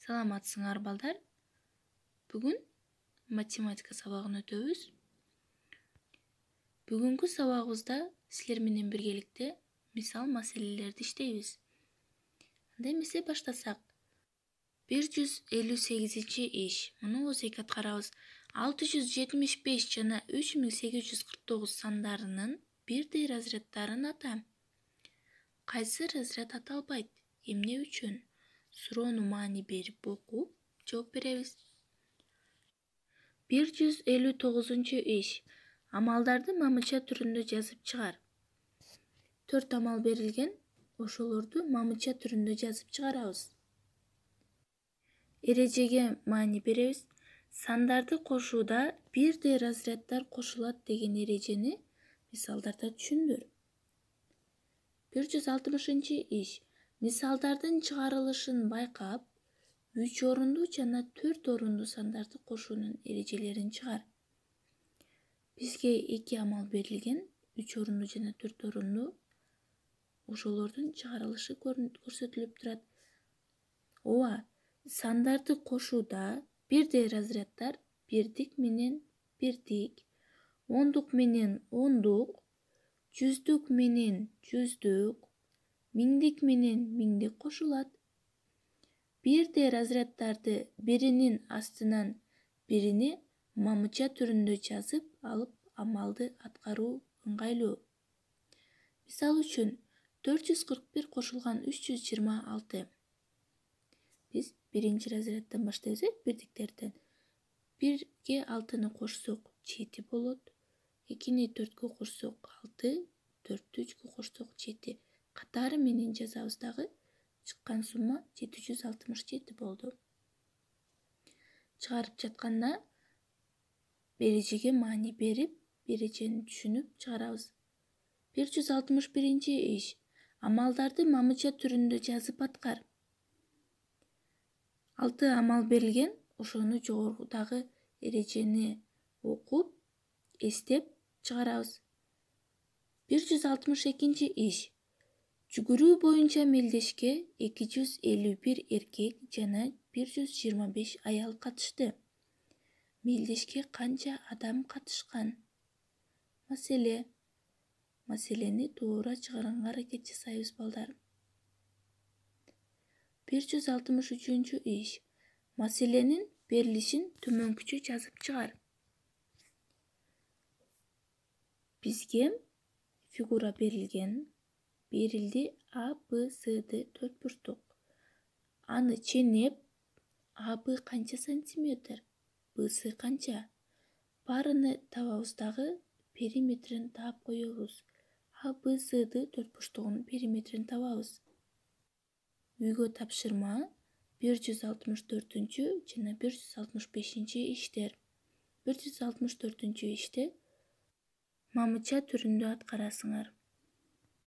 Саламатсыңар балдар. Бүгін математика сабағын өтөбүз. Бүгүнкү сабагыбызда силер менен биргеликте мисал маселелерди иштейбиз. Анда эмесе баштасак. 158 иш. Муну өзекат карабыз. 675 жана 3849 сандарынын бирдей разряддарын ата. Кайсы разряд аталбайт? Эмне үчүн? Суроону маани берип окуп, жооп беребиз. 159 иш. Амалдарды мамыча түрүндө жазып чыгар. 4 амал берилген, ошолорду мамыча түрүндө жазып чыгарабыз. Эрежеге маани беребиз. Сандарды кошууда бирдей разряддар кошулат деген эрежени мисалдарда түшүндүр. 160 иш. Мисалдардын чыгарылышын байкап, 3 орунду жана 4 орунду сандарды кошуунун эрежелерин чыгар. Бизге 2 амал берилген, 3 орунду жана 4 орунду. Ошолордун чыгарылышы көрсөтүлүп турат. Ооба, сандарды кошууда бирдей разряддар бирдик менен бирдик, ондук менен ондук, жүздүк менен жүздүк, миңдик менен миңдик кошулат. Бирдей разряддарды биринин астынан бирине мамыча түрүндө жазып алып амалды аткаруу ыңгайлуу. Мисал үчүн 441 кошулган 326. Биз биринчи разряддан баштайбыз, бирдиктерден. 1ге 6-ны кошсок 7 болот. 2-ни 4-кө кошсок 6, 4-тү 3-кө кошсок 7. Катары менен жазабыз дагы. Чыккан сумма 767 болду. Чыгарып жатканда эрежеге маани берип, эрежени түшүнүп чыгарабыз. 161 иш. Амалдарды мамыча түрүндө жазып аткар. 6 амал берилген, ошону жогорудагы эрежени окуп, эстеп чыгарабыз. 162 иш. Жүгүрүү боюнча мелдешке 251 эркек жана 125 аял катышты. Мелдешке канча адам катышкан? Маселени туура чыгарганга аракет жасайбыз балдар. 163 иш. Маселенин берилишин төмөнкүчө жазып чыгар. Бизге фигура берилген. Берилди А, Б, С'ды 4 бурчтук. Аны ченеп, А, Б канча сантиметр, Б, С канча? Баарыны табабыз дагы периметрин таап коебуз. А, Б, С'ды 4 бурчтугунун периметрин табабыз. Үйгө тапшырма 164 жана 165 иштер. 164 иште мамыча түрүндө аткарасыңар.